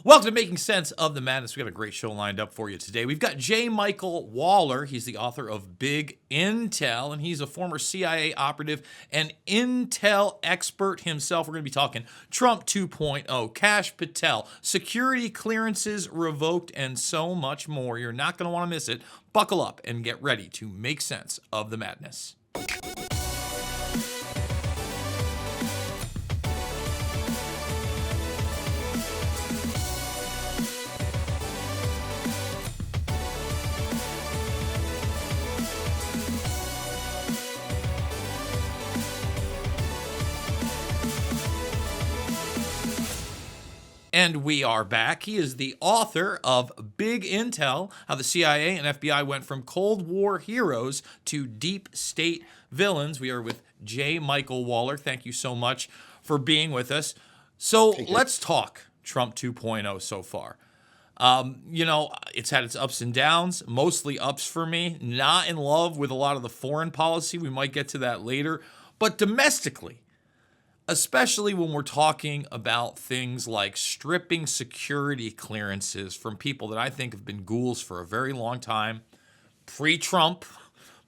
Welcome to Making Sense of the Madness. We've got a great show lined up for you today. We've got J. Michael Waller. He's the author of Big Intel, and he's a former CIA operative and intel expert himself. We're going to be talking Trump 2.0, Kash Patel, security clearances revoked, and so much more. You're not going to want to miss it. Buckle up and get ready to make sense of the madness. And we are back. He is the author of Big Intel, How the CIA and FBI Went from Cold War Heroes to Deep State Villains. We are with J. Michael Waller. Thank you so much for being with us. So let's talk Trump 2.0 so far. It's had its ups and downs, mostly ups for me. Not in love with a lot of the foreign policy. We might get to that later. But domestically, especially when we're talking about things like stripping security clearances from people that I think have been ghouls for a very long time, pre-Trump,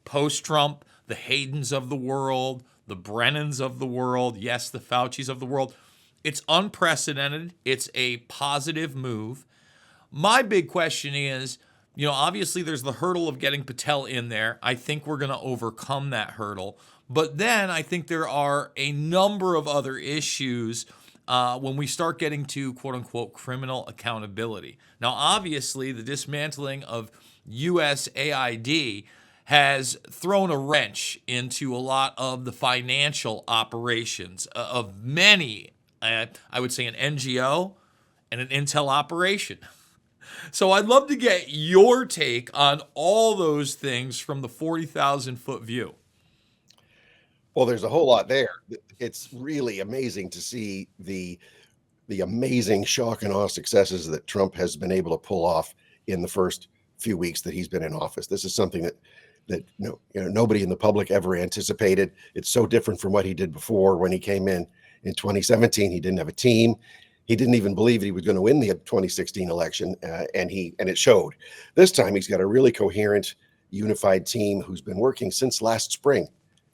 post-Trump, the Haydens of the world, the Brennans of the world, yes, the Faucis of the world. It's unprecedented. It's a positive move. My big question is, obviously there's the hurdle of getting Patel in there. I think we're going to overcome that hurdle. But then I think there are a number of other issues when we start getting to quote-unquote criminal accountability. Now, obviously, the dismantling of USAID has thrown a wrench into a lot of the financial operations of many, I would say an NGO and an intel operation. So I'd love to get your take on all those things from the 40,000-foot view. Well, there's a whole lot there. It's really amazing to see the amazing shock and awe successes that Trump has been able to pull off in the first few weeks that he's been in office. This is something that nobody in the public ever anticipated. It's so different from what he did before. When he came in 2017, he didn't have a team. He didn't even believe he was going to win the 2016 election, and it showed. This time, he's got a really coherent, unified team who's been working since last spring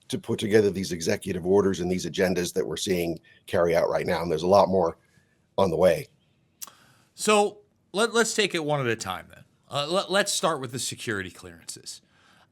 to put together these executive orders and these agendas that we're seeing carry out right now. And there's a lot more on the way. So let's take it one at a time then. Let's start with the security clearances.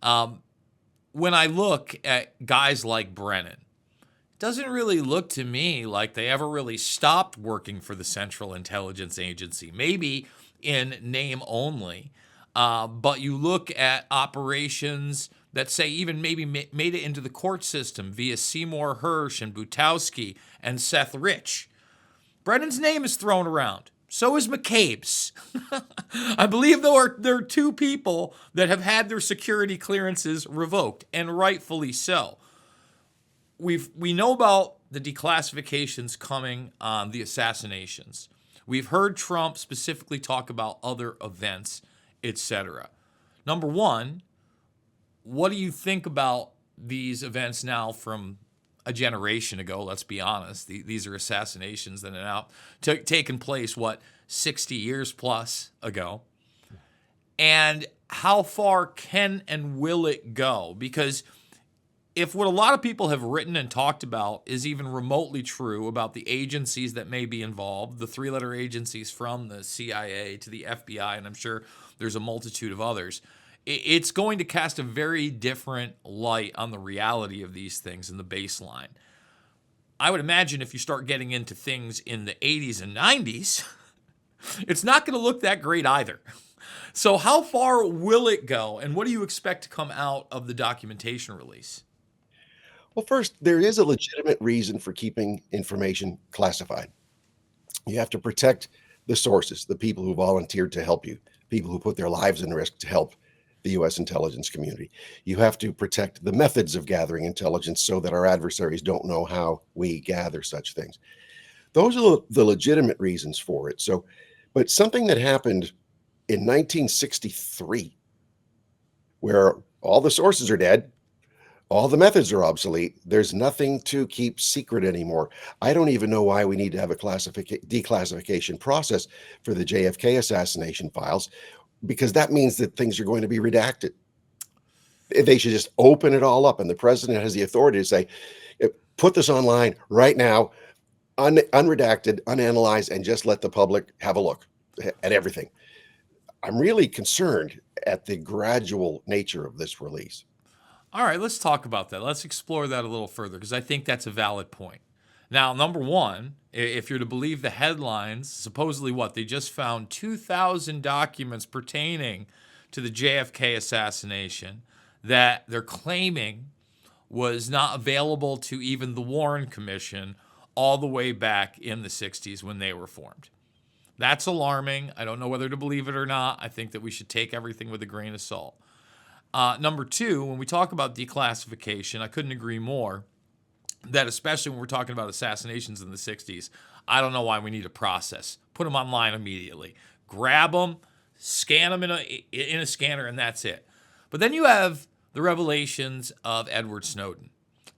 When I look at guys like Brennan, it doesn't really look to me like they ever really stopped working for the Central Intelligence Agency, maybe in name only. But you look at operations that say even maybe made it into the court system via Seymour Hersh and Butowski and Seth Rich. Brennan's name is thrown around. So is McCabe's. I believe there are two people that have had their security clearances revoked, and rightfully so. We know about the declassifications coming on the assassinations. We've heard Trump specifically talk about other events, etc. Number one, what do you think about these events now from a generation ago? Let's be honest. These are assassinations that are now taken place, 60 years plus ago? And how far can and will it go? Because if what a lot of people have written and talked about is even remotely true about the agencies that may be involved, the three-letter agencies from the CIA to the FBI, and I'm sure there's a multitude of others, it's going to cast a very different light on the reality of these things and the baseline. I would imagine if you start getting into things in the 80s and 90s, it's not going to look that great either. So how far will it go, and what do you expect to come out of the documentation release? Well, first, there is a legitimate reason for keeping information classified. You have to protect the sources, the people who volunteered to help you, people who put their lives in risk to help the U.S. intelligence community. You have to protect the methods of gathering intelligence so that our adversaries don't know how we gather such things. Those are the legitimate reasons for it. But something that happened in 1963, where all the sources are dead, All the methods are obsolete. There's nothing to keep secret anymore. I don't even know why we need to have a declassification process for the JFK assassination files, because that means that things are going to be redacted. They should just open it all up, and the president has the authority to say, put this online right now, unredacted, unanalyzed, and just let the public have a look at everything. I'm really concerned at the gradual nature of this release. All right, let's talk about that. Let's explore that a little further because I think that's a valid point. Now, number one, if you're to believe the headlines, supposedly what? They just found 2,000 documents pertaining to the JFK assassination that they're claiming was not available to even the Warren Commission all the way back in the 60s when they were formed. That's alarming. I don't know whether to believe it or not. I think that we should take everything with a grain of salt. Number two, when we talk about declassification, I couldn't agree more that especially when we're talking about assassinations in the 60s, I don't know why we need a process. Put them online immediately. Grab them, scan them in a scanner, and that's it. But then you have the revelations of Edward Snowden.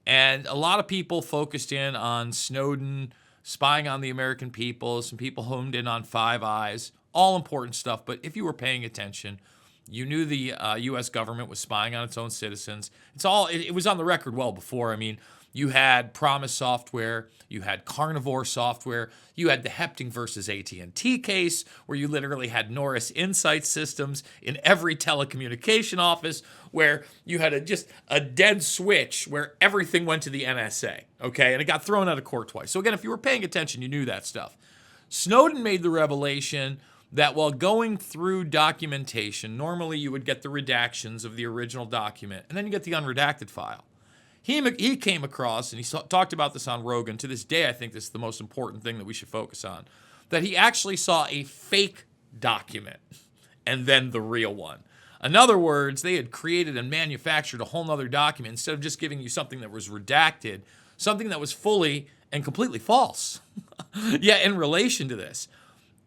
And a lot of people focused in on Snowden spying on the American people. Some people homed in on Five Eyes. All important stuff. But if you were paying attention, you knew the U.S. government was spying on its own citizens. It was on the record well before. I mean, you had Promise software, you had Carnivore software, you had the Hepting versus AT&T case, where you literally had Norris Insight systems in every telecommunication office, where you had just a dead switch where everything went to the NSA, okay? And it got thrown out of court twice. So again, if you were paying attention, you knew that stuff. Snowden made the revelation that while going through documentation, normally you would get the redactions of the original document, and then you get the unredacted file. He came across, and he talked about this on Rogan. To this day, I think this is the most important thing that we should focus on, that he actually saw a fake document and then the real one. In other words, they had created and manufactured a whole nother document instead of just giving you something that was redacted, something that was fully and completely false. Yeah, in relation to this.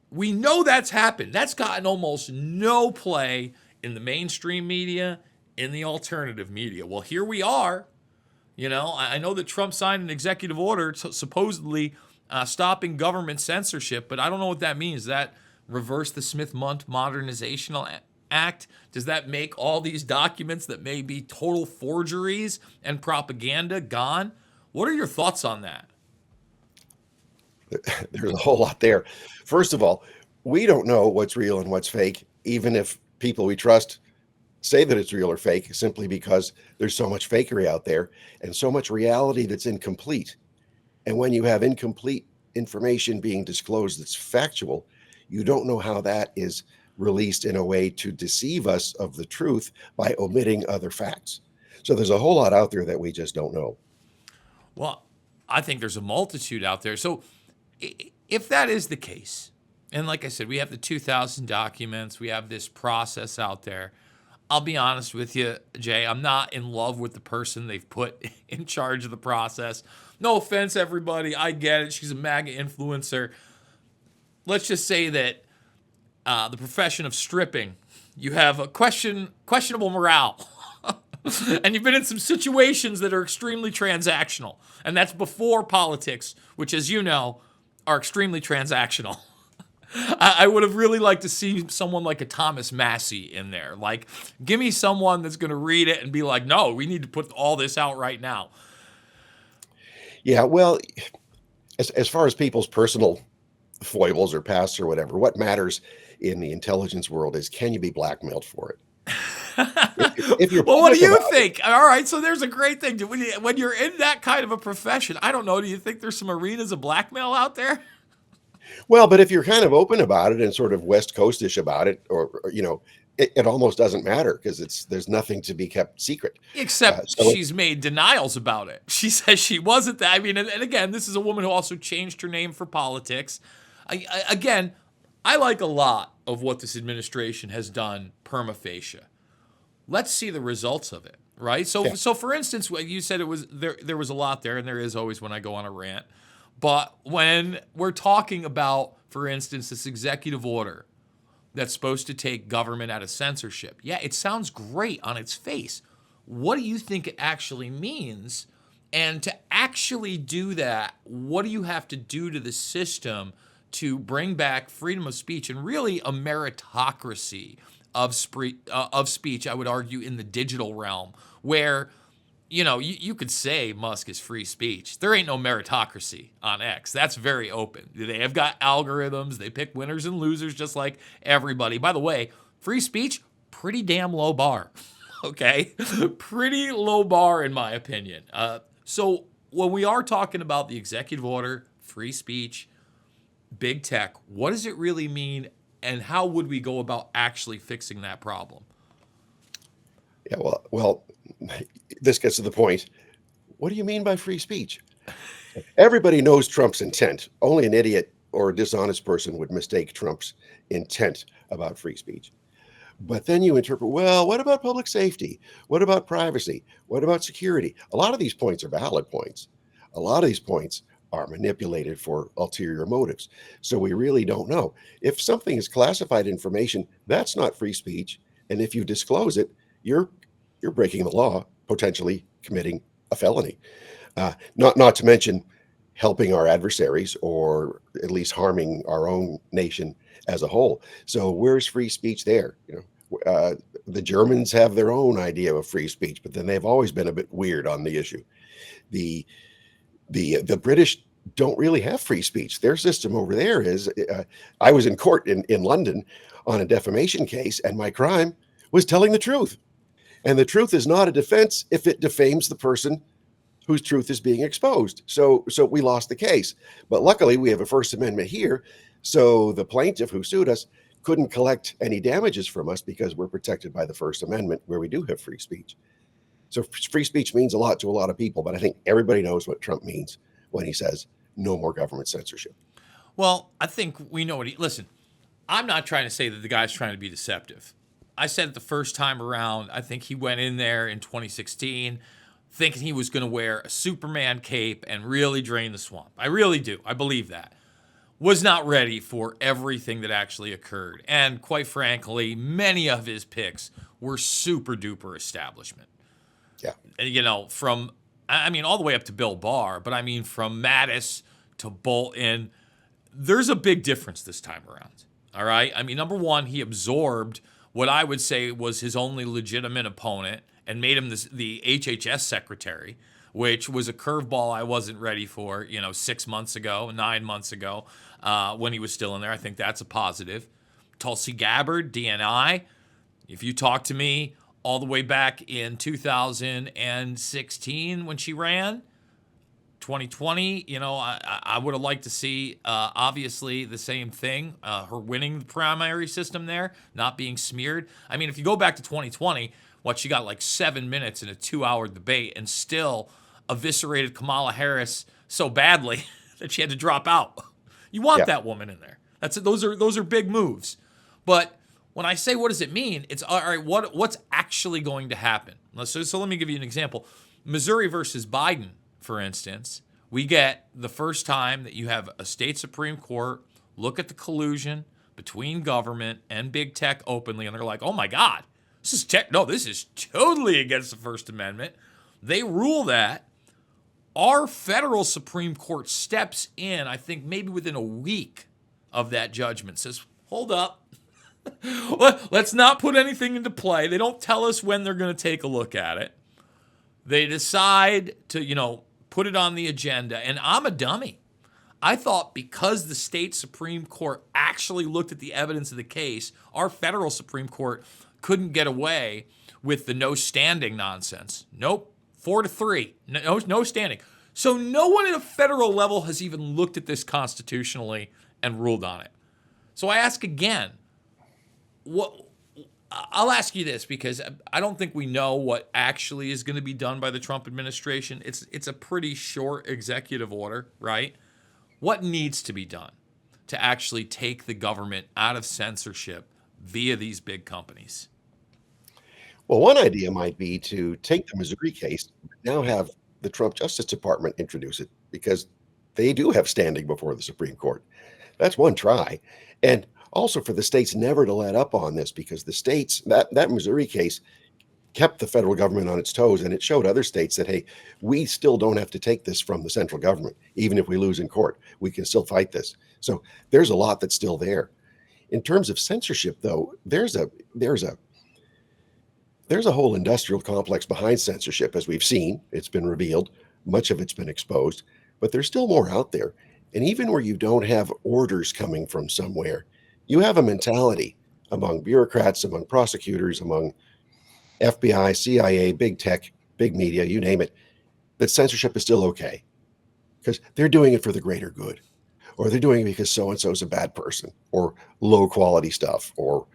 We know that's happened. That's gotten almost no play in the mainstream media, in the alternative media. Well, here we are. You know, I know that Trump signed an executive order supposedly stopping government censorship, but I don't know what that means. Does that reverse the Smith-Mundt Modernizational Act? Does that make all these documents that may be total forgeries and propaganda gone? What are your thoughts on that? There's a whole lot there. First of all, we don't know what's real and what's fake, even if people we trust say that it's real or fake, simply because there's so much fakery out there and so much reality that's incomplete. And when you have incomplete information being disclosed that's factual, you don't know how that is released in a way to deceive us of the truth by omitting other facts. So there's a whole lot out there that we just don't know. Well, I think there's a multitude out there. So if that is the case, and like I said, we have the 2,000 documents, we have this process out there. I'll be honest with you, Jay, I'm not in love with the person they've put in charge of the process. No offense, everybody. I get it. She's a MAGA influencer. Let's just say that the profession of stripping, you have a questionable morale. And you've been in some situations that are extremely transactional. And that's before politics, which, as you know, are extremely transactional. I would have really liked to see someone like a Thomas Massey in there. Like, give me someone that's going to read it and be like, no, we need to put all this out right now. Yeah, well, as far as people's personal foibles or pasts or whatever, what matters in the intelligence world is, can you be blackmailed for it? If you're well, what do you public about it. think? All right, so there's a great thing. When you're in that kind of a profession, I don't know, do you think there's some arenas of blackmail out there? Well, but if you're kind of open about it and sort of West Coastish about it, or it almost doesn't matter because there's nothing to be kept secret. Except So she's made denials about it. She says she wasn't that. I mean, and again, this is a woman who also changed her name for politics. Again, I like a lot of what this administration has done prima facie. Let's see the results of it, right? So, Yeah. so for instance, when you said it was there was a lot there, and there is always when I go on a rant. But when we're talking about, for instance, this executive order that's supposed to take government out of censorship, yeah, it sounds great on its face. What do you think it actually means? And to actually do that, what do you have to do to the system to bring back freedom of speech and really a meritocracy of speech, I would argue, in the digital realm, where you could say Musk is free speech. There ain't no meritocracy on X. That's very open. They have got algorithms. They pick winners and losers just like everybody. By the way, free speech, pretty damn low bar. Okay? Pretty low bar, in my opinion. So when we are talking about the executive order, free speech, big tech, what does it really mean, and how would we go about actually fixing that problem? Yeah, well, this gets to the point. What do you mean by free speech? Everybody knows Trump's intent. Only an idiot or a dishonest person would mistake Trump's intent about free speech. But then you interpret, well, what about public safety? What about privacy? What about security? A lot of these points are valid points. A lot of these points are manipulated for ulterior motives. So we really don't know. If something is classified information, that's not free speech. And if you disclose it, you're breaking the law, potentially committing a felony. Not to mention helping our adversaries or at least harming our own nation as a whole. So where's free speech there? The Germans have their own idea of free speech, but then they've always been a bit weird on the issue. The British don't really have free speech. Their system over there is. I was in court in London on a defamation case, and my crime was telling the truth. And the truth is not a defense if it defames the person whose truth is being exposed. So we lost the case. But luckily, we have a First Amendment here. So the plaintiff who sued us couldn't collect any damages from us because we're protected by the First Amendment, where we do have free speech. So free speech means a lot to a lot of people, but I think everybody knows what Trump means when he says no more government censorship. Well, I think we know what listen, I'm not trying to say that the guy's trying to be deceptive. I said it the first time around. I think he went in there in 2016 thinking he was going to wear a Superman cape and really drain the swamp. I really do. I believe that. Was not ready for everything that actually occurred. And quite frankly, many of his picks were super duper establishment. Yeah. From, all the way up to Bill Barr, but from Mattis to Bolton, there's a big difference this time around. All right. Number one, he absorbed what I would say was his only legitimate opponent and made him the HHS secretary, which was a curveball I wasn't ready for, 6 months ago, 9 months ago, when he was still in there. I think that's a positive. Tulsi Gabbard, DNI. If you talk to me all the way back in 2016 when she ran, 2020, I would have liked to see, obviously, the same thing, her winning the primary system there, not being smeared. If you go back to 2020, she got like 7 minutes in a 2-hour debate and still eviscerated Kamala Harris so badly that she had to drop out. You want that woman in there. Those are big moves. But when I say what does it mean, it's all right, what's actually going to happen? So let me give you an example. Missouri versus Biden, for instance, we get the first time that you have a state Supreme Court look at the collusion between government and big tech openly, and they're like, oh my God, this is totally against the First Amendment. They rule that. Our federal Supreme Court steps in, I think maybe within a week of that judgment, says, hold up. Let's not put anything into play. They don't tell us when they're going to take a look at it. They decide to, put it on the agenda. And I'm a dummy. I thought because the state Supreme Court actually looked at the evidence of the case, our federal Supreme Court couldn't get away with the no standing nonsense. Nope. 4-3. No standing. So no one at a federal level has even looked at this constitutionally and ruled on it. So I ask again, I'll ask you this because I don't think we know what actually is going to be done by the Trump administration. It's a pretty short executive order, right? What needs to be done to actually take the government out of censorship via these big companies? Well, one idea might be to take the Missouri case, now have the Trump Justice Department introduce it because they do have standing before the Supreme Court. That's one try. And also for the states never to let up on this because the states, that Missouri case kept the federal government on its toes, and it showed other states that, hey, we still don't have to take this from the central government. Even if we lose in court, we can still fight this. So there's a lot that's still there. In terms of censorship, though, there's a whole industrial complex behind censorship, as we've seen. It's been revealed. Much of it's been exposed, but there's still more out there. And even where you don't have orders coming from somewhere, you have a mentality among bureaucrats, among prosecutors, among FBI, CIA, big tech, big media, you name it, that censorship is still okay because they're doing it for the greater good, or they're doing it because so-and-so is a bad person, or low quality stuff, or,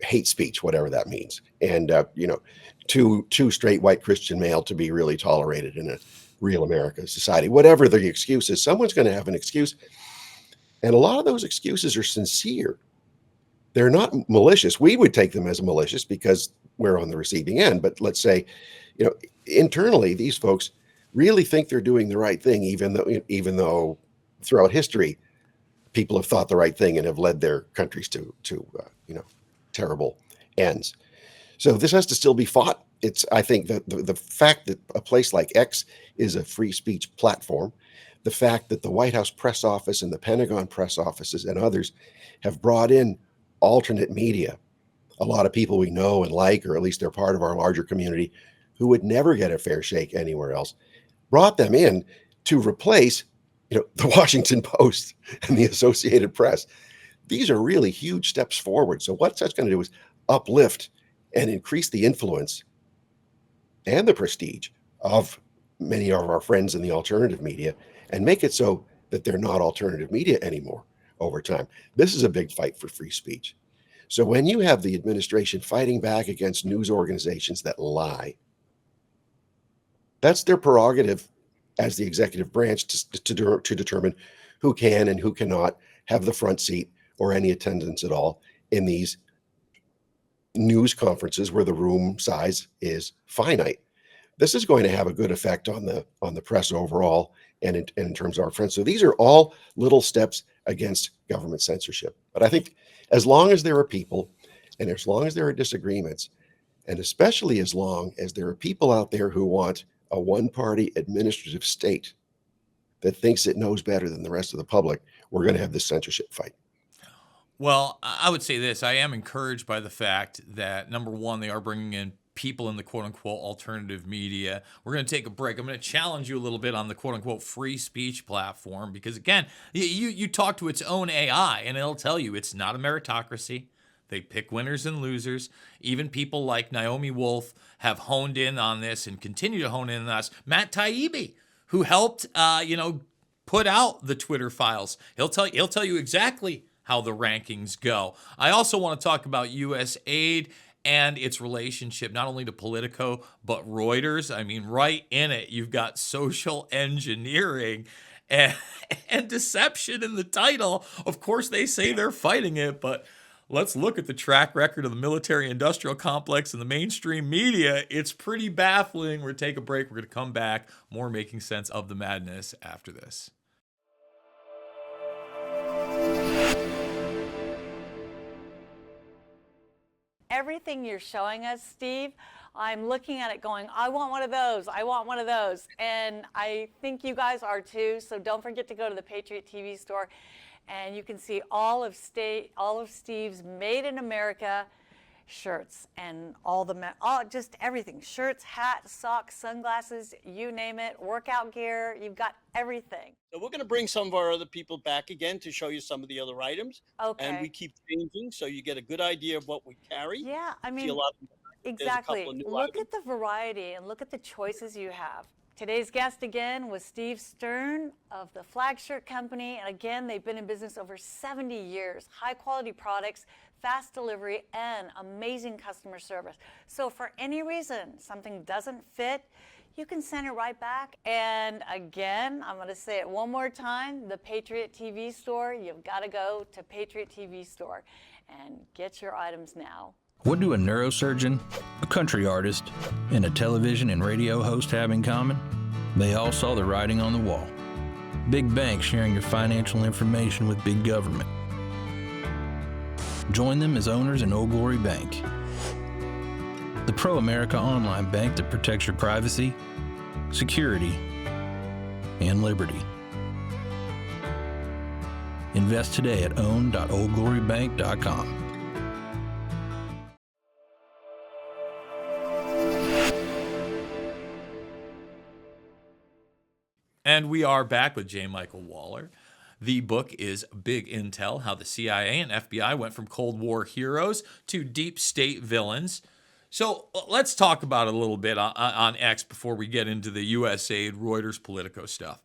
hate speech, whatever that means. And, too straight white Christian male to be really tolerated in a real American society. Whatever the excuse is, someone's going to have an excuse. And a lot of those excuses are sincere. They're not malicious. We would take them as malicious because we're on the receiving end. But let's say, internally, these folks really think they're doing the right thing, even though throughout history, people have thought the right thing and have led their countries to terrible ends. So this has to still be fought. I think that the fact that a place like X is a free speech platform, the fact that the White House press office and the Pentagon press offices and others have brought in alternate media, a lot of people we know and like, or at least they're part of our larger community, who would never get a fair shake anywhere else, brought them in to replace, the Washington Post and the Associated Press. These are really huge steps forward. So what that's going to do is uplift and increase the influence and the prestige of many of our friends in the alternative media, and make it so that they're not alternative media anymore over time. This is a big fight for free speech. So when you have the administration fighting back against news organizations that lie, that's their prerogative as the executive branch to determine who can and who cannot have the front seat or any attendance at all in these news conferences where the room size is finite. This is going to have a good effect on the press overall and in terms of our friends. So these are all little steps against government censorship. But I think as long as there are people, and as long as there are disagreements, and especially as long as there are people out there who want a one-party administrative state that thinks it knows better than the rest of the public, we're going to have this censorship fight. Well, I would say this. I am encouraged by the fact that, number one, they are bringing in people in the quote-unquote alternative media. We're going to take a break. I'm going to challenge you a little bit on the quote-unquote free speech platform because, again, you talk to its own AI, and it'll tell you it's not a meritocracy. They pick winners and losers. Even people like Naomi Wolf have honed in on this and continue to hone in on us. Matt Taibbi, who helped, put out the Twitter files. He'll tell you exactly how the rankings go. I also want to talk about U.S. aid and its relationship not only to Politico, but Reuters. I mean, right in it, you've got social engineering and deception in the title. Of course, they say they're fighting it, but let's look at the track record of the military-industrial complex and the mainstream media. It's pretty baffling. We're going to take a break. We're going to come back. More Making Sense of the Madness after this. Everything you're showing us, Steve, I'm looking at it going, I want one of those. I want one of those. And I think you guys are too. So don't forget to go to the Patriot TV store and you can see all of Steve's Made in America shirts and just everything. Shirts, hats, socks, sunglasses, you name it, workout gear, you've got everything. So we're going to bring some of our other people back again to show you some of the other items. Okay. And we keep changing so you get a good idea of what we carry. Yeah, I mean, exactly. Look at the variety and look at the choices you have. Today's guest again was Steve Stern of the Flag Shirt Company. And again, they've been in business over 70 years. High quality products, fast delivery, and amazing customer service. So for any reason something doesn't fit, you can send it right back. And again, I'm going to say it one more time, the Patriot TV store. You've got to go to Patriot TV store and get your items now. What do a neurosurgeon, a country artist, and a television and radio host have in common? They all saw the writing on the wall. Big banks sharing your financial information with big government. Join them as owners in Old Glory Bank. The the Pro America Online bank that protects your privacy, security, and liberty. Invest today at own.oldglorybank.com. And we are back with J. Michael Waller. The book is Big Intel, How the CIA and FBI Went from Cold War Heroes to Deep State Villains. So let's talk about it a little bit on X before we get into the USAID, Reuters, Politico stuff.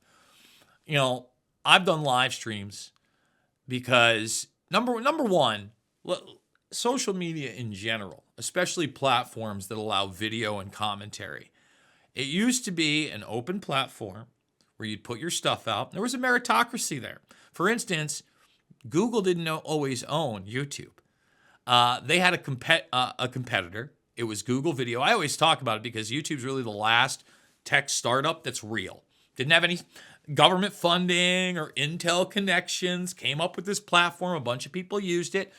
You know, I've done live streams because, number one, social media in general, especially platforms that allow video and commentary. It used to be an open platform where you'd put your stuff out. There was a meritocracy there. For instance, Google didn't always own YouTube. They had a competitor. It was Google Video. I always talk about it because YouTube's really the last tech startup that's real. Didn't have any government funding or Intel connections. Came up with this platform. A bunch of people used it.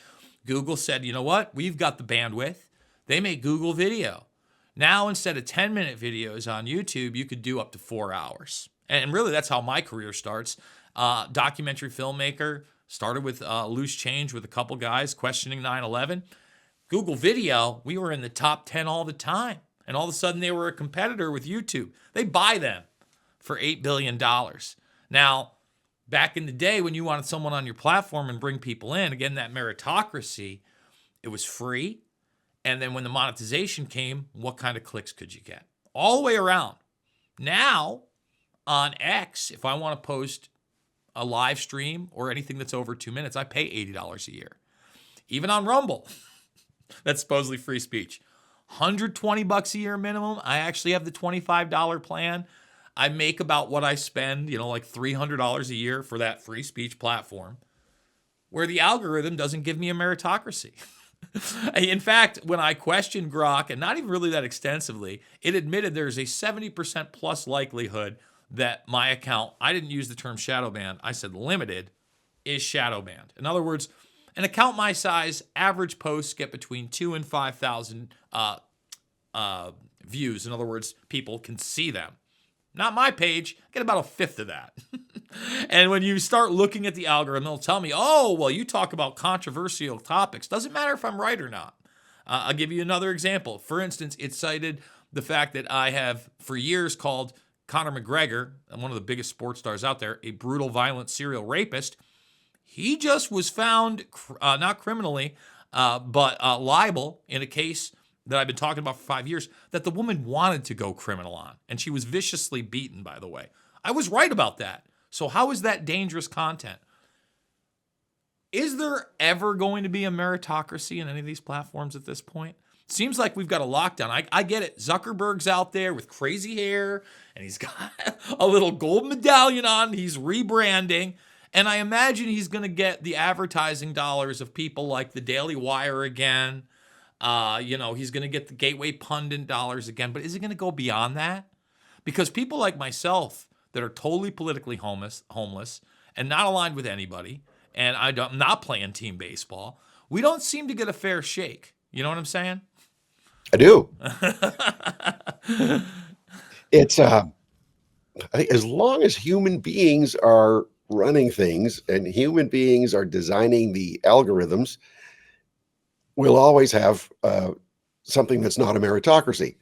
Google said, you know what? We've got the bandwidth. They make Google Video. Now, instead of 10-minute videos on YouTube, you could do up to 4 hours. And really, that's how my career starts. Documentary filmmaker, started with Loose Change with a couple guys questioning 9/11. Google Video, we were in the top 10 all the time. And all of a sudden, they were a competitor with YouTube. They buy them for $8 billion. Now, back in the day when you wanted someone on your platform and bring people in, again, that meritocracy, it was free. And then when the monetization came, what kind of clicks could you get? All the way around. Now, on X, if I want to post a live stream or anything that's over 2 minutes, I pay $80 a year. Even on Rumble, that's supposedly free speech. $120 a year minimum. I actually have the $25 plan. I make about what I spend, like $300 a year for that free speech platform, where the algorithm doesn't give me a meritocracy. In fact, when I questioned Grok, and not even really that extensively, it admitted there's a 70% plus likelihood that my account, I didn't use the term shadow banned, I said limited, is shadow banned. In other words, an account my size, average posts get between 2,000 and 5,000 views. In other words, people can see them. Not my page, I get about a fifth of that. And when you start looking at the algorithm, it'll tell me, oh, well, you talk about controversial topics. Doesn't matter if I'm right or not. I'll give you another example. For instance, it cited the fact that I have for years called Conor McGregor, one of the biggest sports stars out there, a brutal, violent serial rapist. He just was found, not criminally, but liable in a case that I've been talking about for 5 years that the woman wanted to go criminal on. And she was viciously beaten, by the way. I was right about that. So how is that dangerous content? Is there ever going to be a meritocracy in any of these platforms at this point? Seems like we've got a lockdown. I get it. Zuckerberg's out there with crazy hair, and he's got a little gold medallion on. He's rebranding. And I imagine he's going to get the advertising dollars of people like the Daily Wire again. He's going to get the Gateway Pundit dollars again. But is it going to go beyond that? Because people like myself that are totally politically homeless and not aligned with anybody, and I'm not playing team baseball, we don't seem to get a fair shake. You know what I'm saying? I do. It's I think as long as human beings are running things and human beings are designing the algorithms, we'll always have something that's not a meritocracy.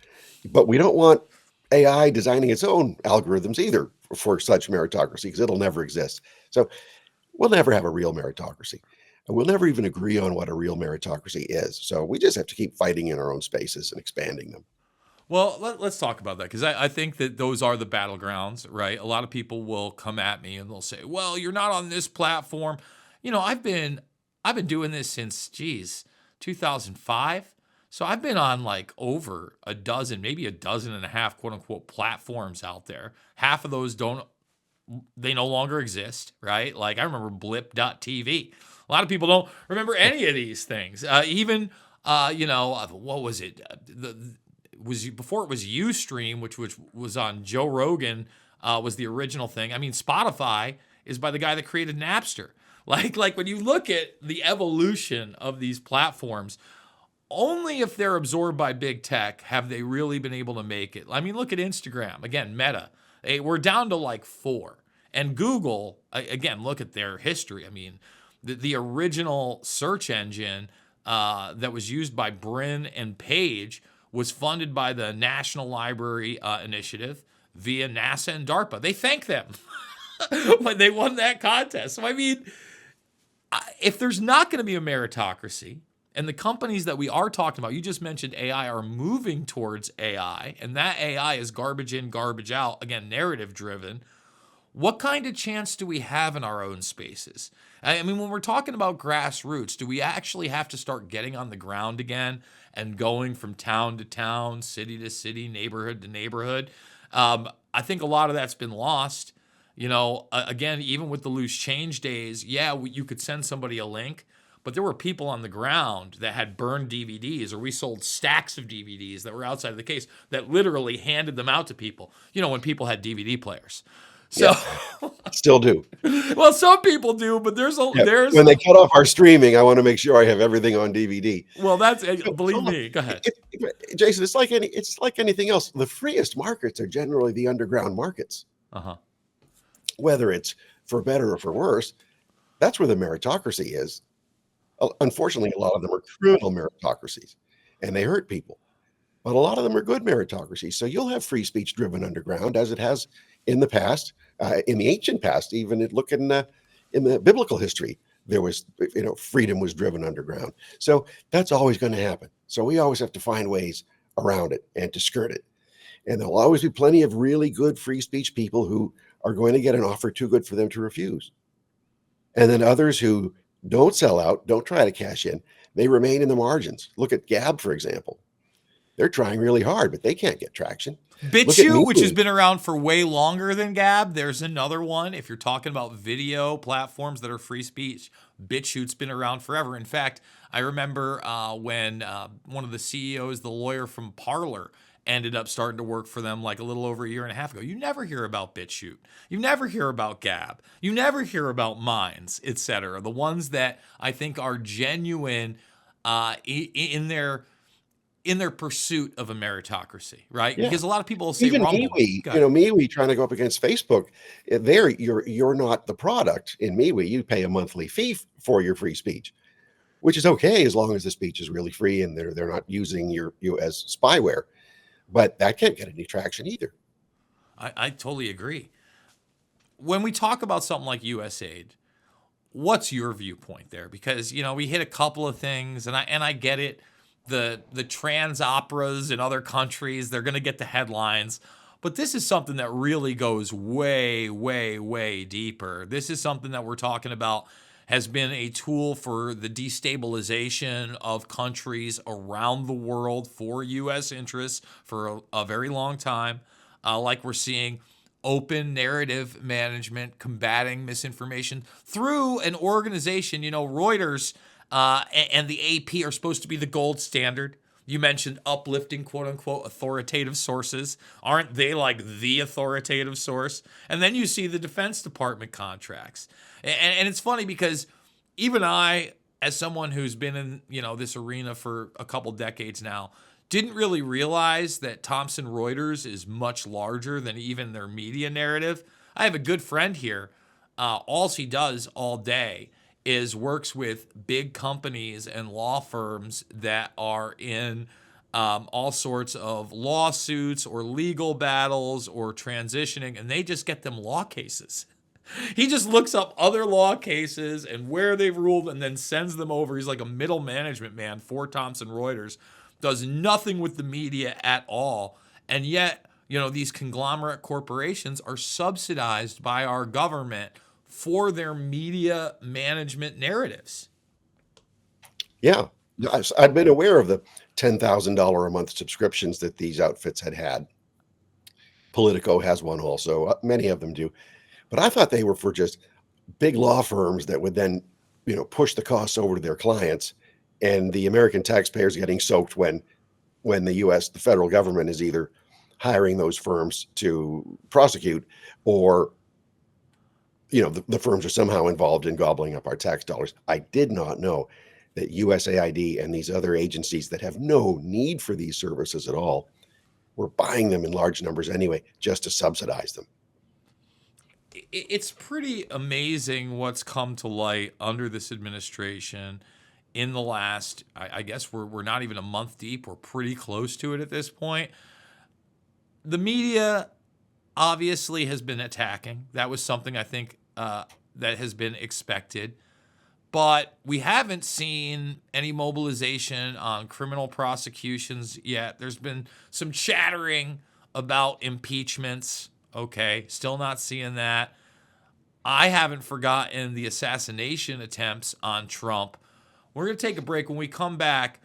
But we don't want AI designing its own algorithms either for such meritocracy, because it'll never exist. So we'll never have a real meritocracy. And we'll never even agree on what a real meritocracy is. So we just have to keep fighting in our own spaces and expanding them. Well, let's talk about that, because I think that those are the battlegrounds, right? A lot of people will come at me and they'll say, well, you're not on this platform. I've been doing this since, 2005. So I've been on like over a dozen, maybe a dozen and a half, quote unquote, platforms out there. Half of those they no longer exist, right? Like I remember blip.tv. A lot of people don't remember any of these things. What was it? Before it was Ustream, which was on Joe Rogan, was the original thing. I mean, Spotify is by the guy that created Napster. Like when you look at the evolution of these platforms, only if they're absorbed by big tech have they really been able to make it. I mean, look at Instagram. Again, Meta. We're down to like 4. And Google, again, look at their history. I mean, the original search engine that was used by Brin and Page was funded by the National Library Initiative via NASA and DARPA. They thank them when they won that contest. So, I mean, if there's not going to be a meritocracy, and the companies that we are talking about, you just mentioned AI, are moving towards AI, and that AI is garbage in, garbage out, again, narrative driven, what kind of chance do we have in our own spaces? I mean, when we're talking about grassroots, do we actually have to start getting on the ground again and going from town to town, city to city, neighborhood to neighborhood? I think a lot of that's been lost. You know, again, even with the loose change days, yeah, you could send somebody a link, but there were people on the ground that had burned DVDs, or we sold stacks of DVDs that were outside of the case that literally handed them out to people, you know, when people had DVD players. So, Yeah, still do. well, some people do, but there's When they cut off our streaming, I want to make sure I have everything on DVD. Well, that's, So believe look, me, go ahead. Jason, it's like anything else. The freest markets are generally the underground markets. Uh-huh. Whether it's for better or for worse, that's where the meritocracy is. Unfortunately, a lot of them are criminal meritocracies, and they hurt people. But a lot of them are good meritocracies. So you'll have free speech driven underground, as it has in the past, in the ancient past. Even look in the biblical history, there was, freedom was driven underground. So that's always going to happen. So we always have to find ways around it and to skirt it. And there'll always be plenty of really good free speech people who are going to get an offer too good for them to refuse. And then others who don't sell out, don't try to cash in, they remain in the margins. Look at Gab, for example. They're trying really hard, but they can't get traction. BitChute, which has been around for way longer than Gab, there's another one. If you're talking about video platforms that are free speech, BitChute's been around forever. In fact, I remember when one of the CEOs, the lawyer from Parler, ended up starting to work for them like a little over a year and a half ago. You never hear about BitChute. You never hear about Gab. You never hear about Minds, etc. The ones that I think are genuine in their pursuit of a meritocracy, right? Yeah. Because a lot of people will say Even Rumble. MeWe, MeWe trying to go up against Facebook, there you're not the product in MeWe. You pay a monthly fee for your free speech, which is okay as long as the speech is really free and they're not using you as spyware. But that can't get any traction either. I totally agree. When we talk about something like USAID, what's your viewpoint there? Because, we hit a couple of things, and I get it. The trans operas in other countries, they're going to get the headlines. But this is something that really goes way, way, way deeper. This is something that we're talking about has been a tool for the destabilization of countries around the world for U.S. interests for a very long time. Like we're seeing open narrative management, combating misinformation through an organization, Reuters and the AP are supposed to be the gold standard. You mentioned uplifting, quote unquote, authoritative sources. Aren't they like the authoritative source? And then you see the Defense Department contracts. And it's funny because even I, as someone who's been in, this arena for a couple decades now, didn't really realize that Thomson Reuters is much larger than even their media narrative. I have a good friend here. All he does all day is works with big companies and law firms that are in all sorts of lawsuits or legal battles or transitioning, and they just get them law cases. He just looks up other law cases and where they've ruled and then sends them over. He's like a middle management man for Thomson Reuters, does nothing with the media at all. And yet, these conglomerate corporations are subsidized by our government for their media management narratives. Yeah. I'd been aware of the $10,000 a month subscriptions that these outfits had. Politico has one also. Many of them do. But I thought they were for just big law firms that would then, push the costs over to their clients, and the American taxpayers getting soaked when the federal government is either hiring those firms to prosecute or, the firms are somehow involved in gobbling up our tax dollars. I did not know that USAID and these other agencies that have no need for these services at all were buying them in large numbers anyway, just to subsidize them. It's pretty amazing what's come to light under this administration in the last, I guess we're not even a month deep. We're pretty close to it at this point. The media obviously has been attacking. That was something I think that has been expected. But we haven't seen any mobilization on criminal prosecutions yet. There's been some chattering about impeachments. Okay, still not seeing that. I haven't forgotten the assassination attempts on Trump. We're going to take a break. When we come back,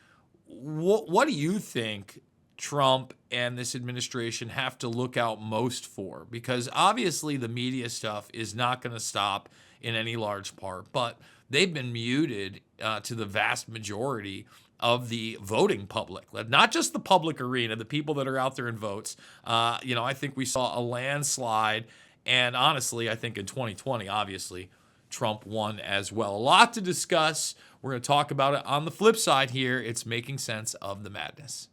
what do you think Trump and this administration have to look out most for? Because obviously the media stuff is not going to stop in any large part, but they've been muted to the vast majority of the voting public, not just the public arena, the people that are out there and votes. I think we saw a landslide. And honestly, I think in 2020, obviously, Trump won as well. A lot to discuss. We're going to talk about it on the flip side here. It's making sense of the madness.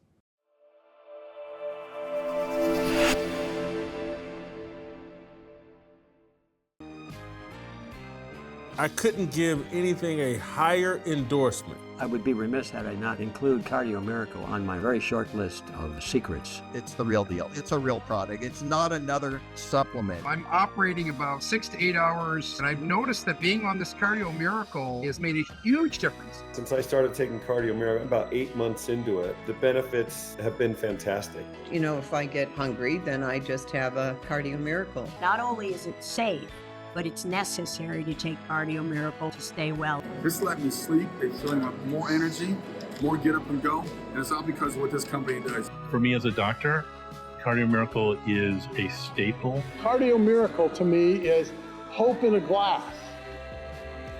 I couldn't give anything a higher endorsement. I would be remiss had I not include Cardio Miracle on my very short list of secrets. It's the real deal. It's a real product. It's not another supplement. I'm operating about 6 to 8 hours, and I've noticed that being on this Cardio Miracle has made a huge difference. Since I started taking Cardio Miracle, about 8 months into it, the benefits have been fantastic. If I get hungry, then I just have a Cardio Miracle. Not only is it safe, but it's necessary to take Cardio Miracle to stay well. This let me sleep. It's showing up more energy, more get up and go, and it's all because of what this company does. For me as a doctor, Cardio Miracle is a staple. Cardio Miracle to me is hope in a glass.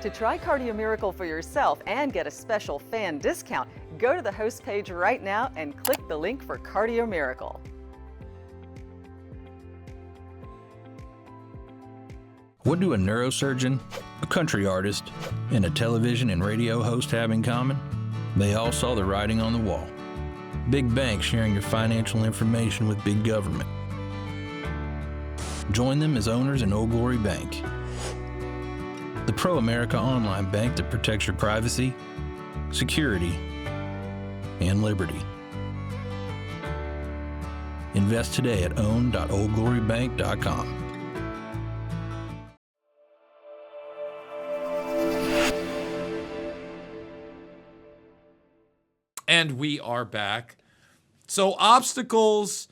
To try Cardio Miracle for yourself and get a special fan discount, go to the host page right now and click the link for Cardio Miracle. What do a neurosurgeon, a country artist, and a television and radio host have in common? They all saw the writing on the wall. Big banks sharing your financial information with big government. Join them as owners in Old Glory Bank, the pro-America online bank that protects your privacy, security, and liberty. Invest today at own.oldglorybank.com. And we are back. So obstacles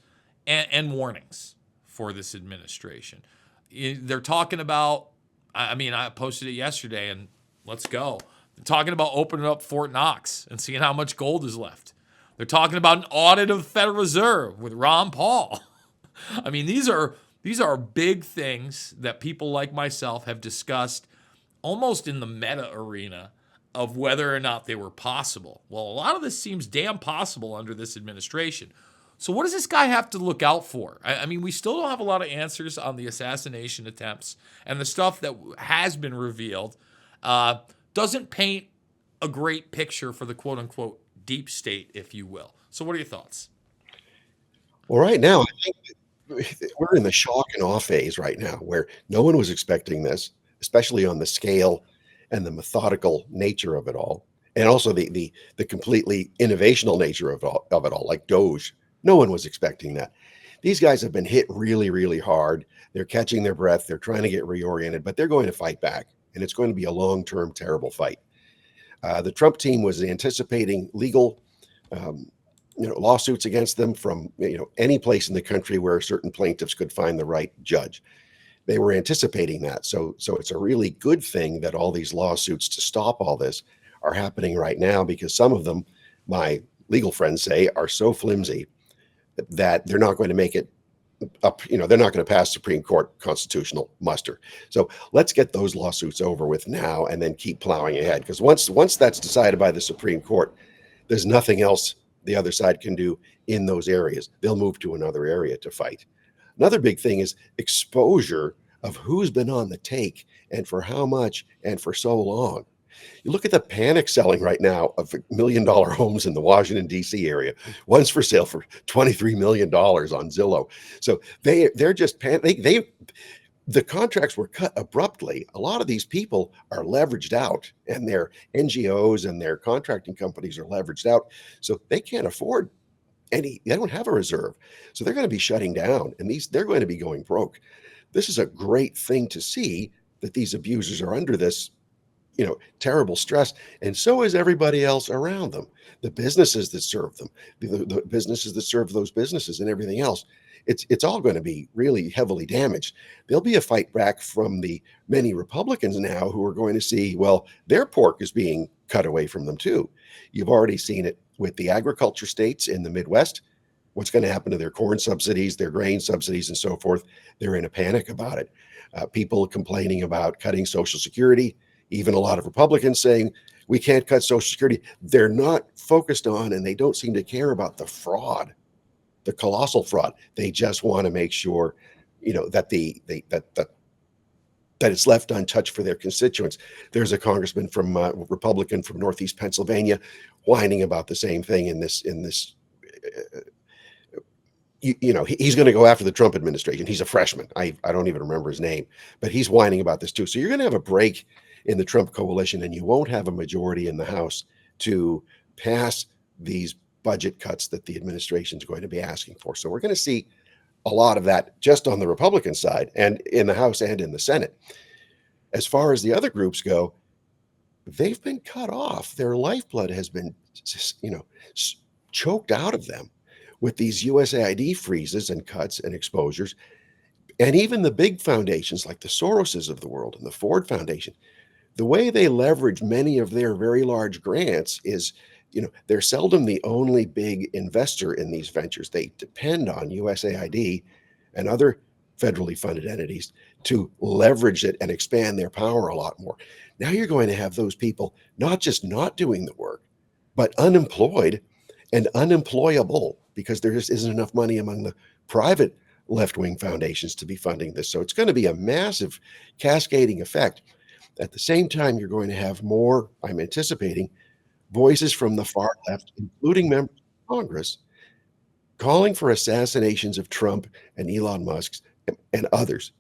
and warnings for this administration. They're talking about, I posted it yesterday, and let's go. They're talking about opening up Fort Knox and seeing how much gold is left. They're talking about an audit of the Federal Reserve with Ron Paul. These are big things that people like myself have discussed almost in the meta arena of whether or not they were possible. Well, a lot of this seems damn possible under this administration. So what does this guy have to look out for? We still don't have a lot of answers on the assassination attempts, and the stuff that has been revealed doesn't paint a great picture for the quote-unquote deep state, if you will. So what are your thoughts? Well, right now, I think we're in the shock and awe phase right now, where no one was expecting this, especially on the scale and the methodical nature of it all, and also the completely innovational nature of it all, like Doge. No one was expecting that. These guys have been hit really, really hard. They're catching their breath. They're trying to get reoriented, but they're going to fight back, and it's going to be a long-term, terrible fight. The Trump team was anticipating legal lawsuits against them from any place in the country where certain plaintiffs could find the right judge. They were anticipating that. So it's a really good thing that all these lawsuits to stop all this are happening right now, because some of them, my legal friends say, are so flimsy that they're not going to make it up. They're not going to pass Supreme Court constitutional muster. So let's get those lawsuits over with now and then keep plowing ahead. Because once that's decided by the Supreme Court, there's nothing else the other side can do in those areas. They'll move to another area to fight. Another big thing is exposure of who's been on the take and for how much and for so long. You look at the panic selling right now of $1 million homes in the Washington, D.C. area. One's for sale for $23 million on Zillow. So they're just the contracts were cut abruptly. A lot of these people are leveraged out, and their NGOs and their contracting companies are leveraged out. So they can't afford they don't have a reserve. So they're going to be shutting down, and they're going to be going broke. This is a great thing to see, that these abusers are under this, terrible stress. And so is everybody else around them, the businesses that serve them, the businesses that serve those businesses, and everything else. It's all going to be really heavily damaged. There'll be a fight back from the many Republicans now who are going to see, well, their pork is being cut away from them too. You've already seen it with the agriculture states in the Midwest. What's going to happen to their corn subsidies, their grain subsidies, and so forth? They're in a panic about it. People complaining about cutting Social Security, even a lot of Republicans saying we can't cut Social Security. They're not focused on, and they don't seem to care about the fraud, the colossal fraud. They just want to make sure, that that it's left untouched for their constituents. There's a congressman from Republican from Northeast Pennsylvania whining about the same thing in this. He's going to go after the Trump administration. He's a freshman. I don't even remember his name, but he's whining about this too. So you're going to have a break in the Trump coalition, and you won't have a majority in the House to pass these budget cuts that the administration is going to be asking for. So we're going to see a lot of that just on the Republican side, and in the House and in the Senate. As far as the other groups go, they've been cut off. Their lifeblood has been, choked out of them with these USAID freezes and cuts and exposures. And even the big foundations like the Soroses of the world and the Ford Foundation, the way they leverage many of their very large grants is, they're seldom the only big investor in these ventures. They depend on USAID and other federally funded entities to leverage it and expand their power a lot more. Now you're going to have those people not just not doing the work, but unemployed and unemployable, because there just isn't enough money among the private left-wing foundations to be funding this. So it's going to be a massive cascading effect. At the same time, you're going to have more, I'm anticipating, voices from the far left, including members of Congress, calling for assassinations of Trump and Elon Musk and others,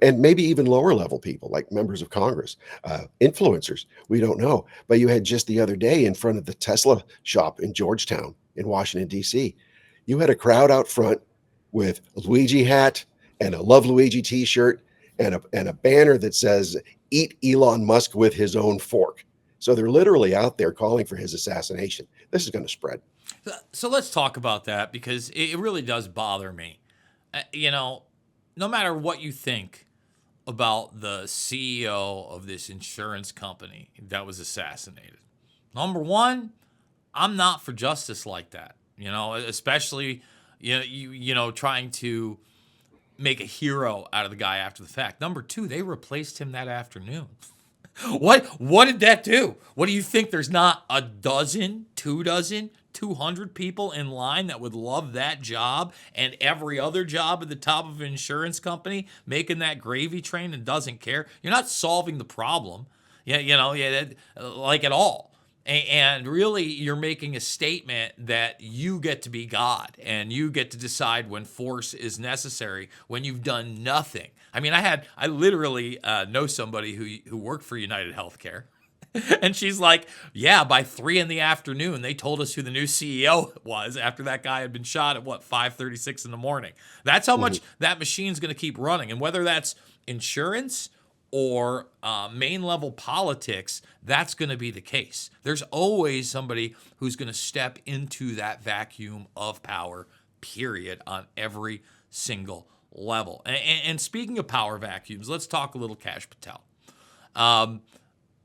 and maybe even lower level people like members of Congress, influencers. We don't know. But you had just the other day in front of the Tesla shop in Georgetown in Washington, D.C., you had a crowd out front with a Luigi hat and a Love Luigi t-shirt and a banner that says, "Eat Elon Musk with his own fork." So they're literally out there calling for his assassination. This is going to spread. So let's talk about that, because it really does bother me. No matter what you think about the CEO of this insurance company that was assassinated, number one, I'm not for justice like that. Especially, trying to make a hero out of the guy after the fact. Number two, they replaced him that afternoon. What did that do? What do you think? There's not a dozen, 200 people in line that would love that job, and every other job at the top of an insurance company making that gravy train and doesn't care? You're not solving the problem, like at all. And really, you're making a statement that you get to be God and you get to decide when force is necessary when you've done nothing. I mean, I literally know somebody who worked for United Healthcare. And she's like, yeah, by 3 p.m, they told us who the new CEO was after that guy had been shot at 5:36 in the morning. That's how much that machine's going to keep running. And whether that's insurance or main level politics, that's going to be the case. There's always somebody who's going to step into that vacuum of power, period, on every single level. And speaking of power vacuums, let's talk a little Kash Patel.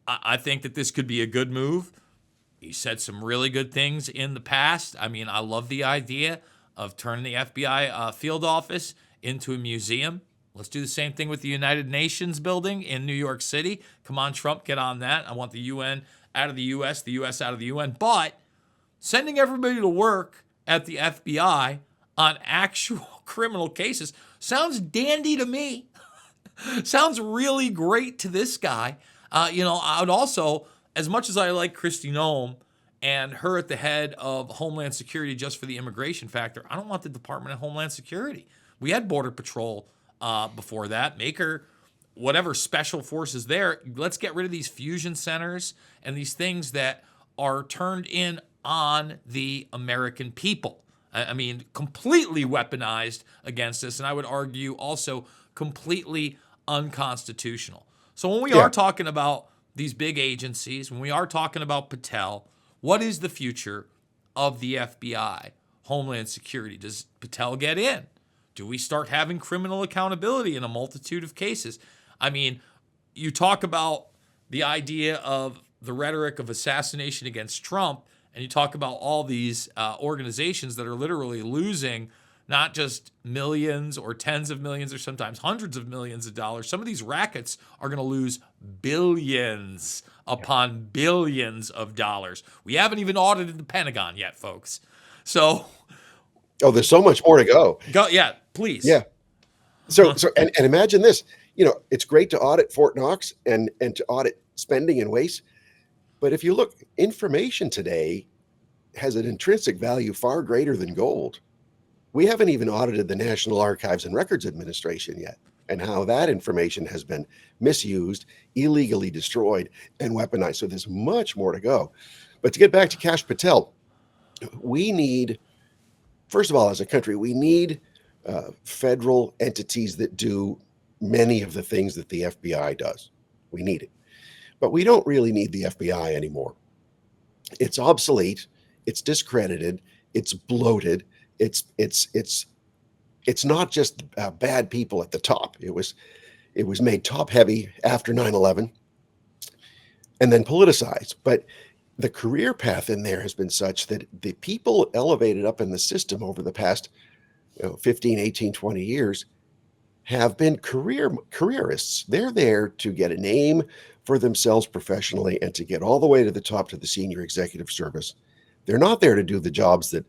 I think that this could be a good move. He said some really good things in the past. I mean, I love the idea of turning the FBI field office into a museum. Let's do the same thing with the United Nations building in New York City. Come on, Trump, get on that. I want the UN out of the U.S., the U.S. out of the UN. But sending everybody to work at the FBI on actual criminal cases sounds dandy to me. Sounds really great to this guy. I would also, as much as I like Kristi Noem and her at the head of Homeland Security just for the immigration factor, I don't want the Department of Homeland Security. We had Border Patrol before that. Make her whatever special forces there. Let's get rid of these fusion centers and these things that are turned in on the American people. I mean, completely weaponized against us, and I would argue also completely unconstitutional. So when we are talking about these big agencies, when we are talking about Patel, what is the future of the FBI, Homeland Security? Does Patel get in? Do we start having criminal accountability in a multitude of cases? I mean, you talk about the idea of the rhetoric of assassination against Trump, and you talk about all these organizations that are literally losing not just millions or tens of millions or sometimes hundreds of millions of dollars. Some of these rackets are going to lose billions upon billions of dollars. We haven't even audited the Pentagon yet, folks. So, there's so much more to go. Yeah, please. Yeah. So and imagine this. It's great to audit Fort Knox and to audit spending and waste. But if you look, information today has an intrinsic value far greater than gold. We haven't even audited the National Archives and Records Administration yet, and how that information has been misused, illegally destroyed, and weaponized. So there's much more to go. But to get back to Kash Patel, we need, first of all, as a country, we need federal entities that do many of the things that the FBI does. We need it. But we don't really need the FBI anymore. It's obsolete. It's discredited. It's bloated. It's not just bad people at the top. It was made top heavy after 9/11 and then politicized. But the career path in there has been such that the people elevated up in the system over the past 15, 18, 20 years have been careerists. They're there to get a name for themselves professionally and to get all the way to the top to the senior executive service. They're not there to do the jobs that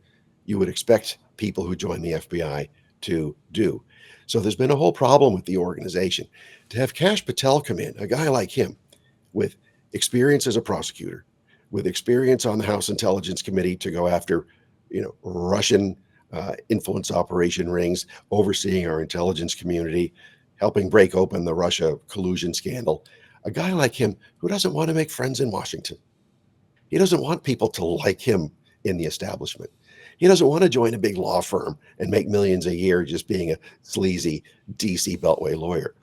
you would expect people who join the FBI to do. So there's been a whole problem with the organization. To have Kash Patel come in, a guy like him with experience as a prosecutor, with experience on the House Intelligence Committee to go after, Russian influence operation rings, overseeing our intelligence community, helping break open the Russia collusion scandal. A guy like him who doesn't want to make friends in Washington. He doesn't want people to like him in the establishment. He doesn't want to join a big law firm and make millions a year just being a sleazy DC Beltway lawyer.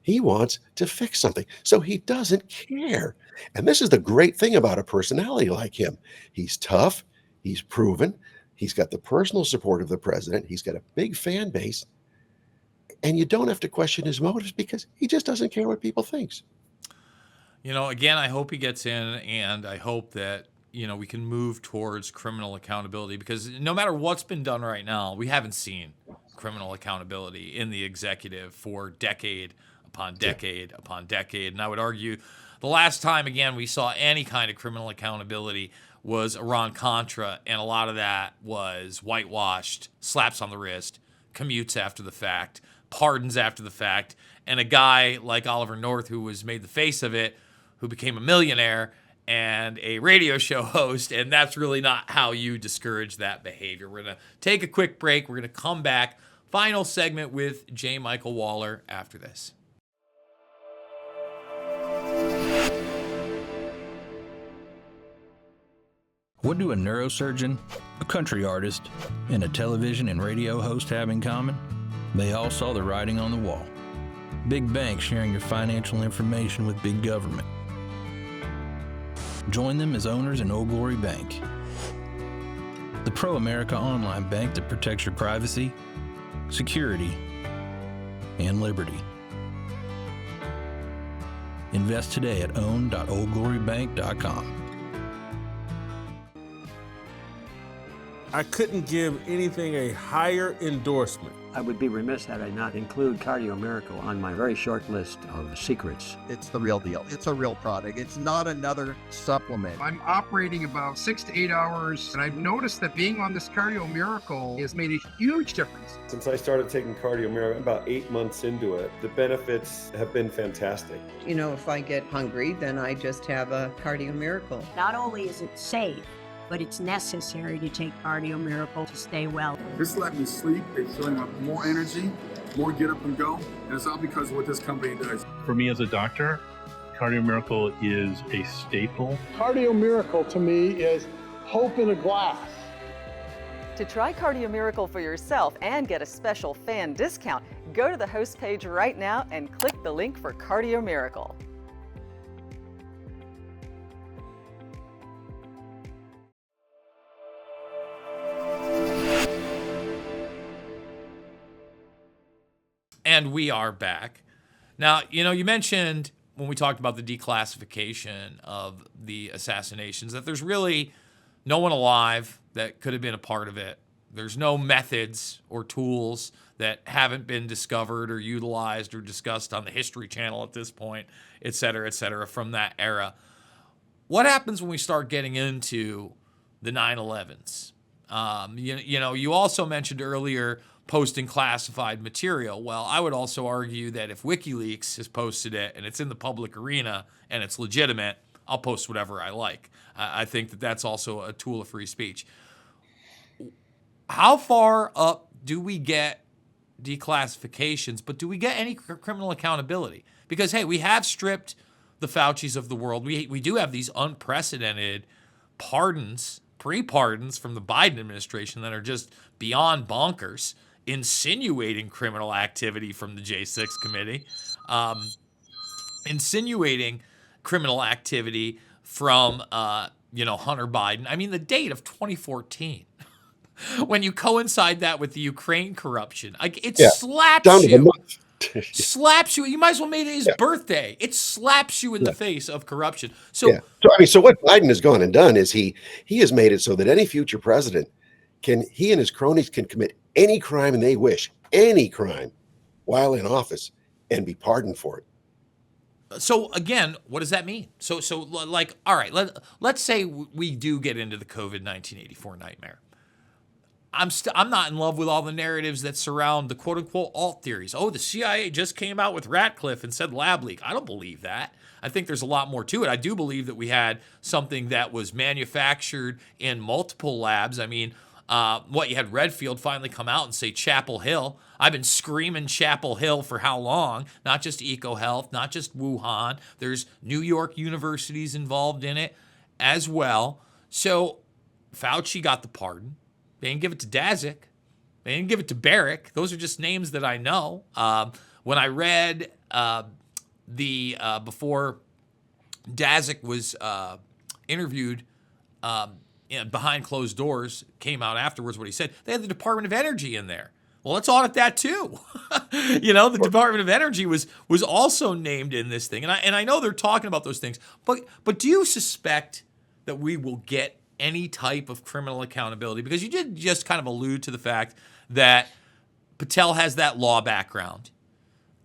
He wants to fix something, so he doesn't care. And this is the great thing about a personality like him. He's tough. He's proven. He's got the personal support of the president. He's got a big fan base. And you don't have to question his motives because he just doesn't care what people think. Again, I hope he gets in, and I hope that, we can move towards criminal accountability, because no matter what's been done right now, we haven't seen criminal accountability in the executive for decade upon decade upon decade. And I would argue the last time, again, we saw any kind of criminal accountability was Iran-Contra, and a lot of that was whitewashed, slaps on the wrist, commutes after the fact, pardons after the fact, and a guy like Oliver North, who was made the face of it, who became a millionaire and a radio show host, and that's really not how you discourage that behavior. We're going to take a quick break. We're going to come back. Final segment with J. Michael Waller after this. What do a neurosurgeon, a country artist, and a television and radio host have in common? They all saw the writing on the wall. Big banks sharing your financial information with big government. Join them as owners in Old Glory Bank, the pro-America online bank that protects your privacy, security, and liberty. Invest today at own.oldglorybank.com. I couldn't give anything a higher endorsement I would be remiss had I not include Cardio Miracle on my very short list of secrets. It's the real deal. It's a real product. It's not another supplement. I'm operating about 6 to 8 hours, and I've noticed that being on this Cardio Miracle has made a huge difference. Since I started taking Cardio Miracle, about 8 months into it, the benefits have been fantastic. You know, if I get hungry, then I just have a Cardio Miracle. Not only is it safe, but it's necessary to take Cardio Miracle to stay well. This let me sleep, it's filling up more energy, more get up and go, and it's all because of what this company does. For me as a doctor, Cardio Miracle is a staple. Cardio Miracle to me is hope in a glass. To try Cardio Miracle for yourself and get a special fan discount, go to the host page right now and click the link for Cardio Miracle. And we are back. Now, you mentioned when we talked about the declassification of the assassinations that there's really no one alive that could have been a part of it. There's no methods or tools that haven't been discovered or utilized or discussed on the History Channel at this point, et cetera, from that era. What happens when we start getting into the 9/11s? You also mentioned earlier posting classified material. Well, I would also argue that if WikiLeaks has posted it and it's in the public arena and it's legitimate, I'll post whatever I like. I think that that's also a tool of free speech. How far up do we get declassifications, but do we get any criminal accountability? Because, hey, we have stripped the Faucis of the world. We do have these unprecedented pardons, pre-pardons from the Biden administration that are just beyond bonkers, insinuating criminal activity from the J6 committee, insinuating criminal activity from, Hunter Biden. I mean, the date of 2014, when you coincide that with the Ukraine corruption, slaps down to the you. month. Slaps you. You might as well made it his birthday. It slaps you in the face of corruption. So what Biden has gone and done is he has made it so that any future president he and his cronies can commit any crime and they wish, any crime, while in office and be pardoned for it. So again, what does that mean? So like, all right, let's say we do get into the COVID 1984 nightmare. I'm not in love with all the narratives that surround the quote unquote alt theories. Oh, the CIA just came out with Ratcliffe and said lab leak. I don't believe that. I think there's a lot more to it. I do believe that we had something that was manufactured in multiple labs. I mean, you had Redfield finally come out and say Chapel Hill. I've been screaming Chapel Hill for how long? Not just EcoHealth, not just Wuhan. There's New York universities involved in it as well. So Fauci got the pardon. They didn't give it to Daszak. They didn't give it to Barrick. Those are just names that I know. When I read before Daszak was interviewed behind closed doors, came out afterwards what he said, they had the Department of Energy in there. Well, let's audit that too. The Department of Energy was also named in this thing. And I know they're talking about those things. But do you suspect that we will get any type of criminal accountability? Because you did just kind of allude to the fact that Patel has that law background.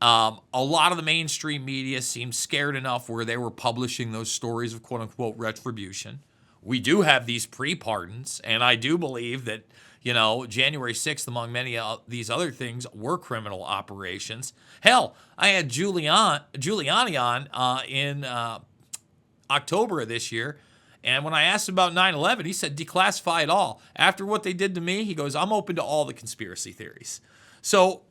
A lot of the mainstream media seemed scared enough where they were publishing those stories of quote unquote retribution. We do have these pre-pardons, and I do believe that, January 6th, among many these other things, were criminal operations. Hell, I had Giuliani on in October of this year, and when I asked him about 9/11, he said declassify it all. After what they did to me, he goes, I'm open to all the conspiracy theories. So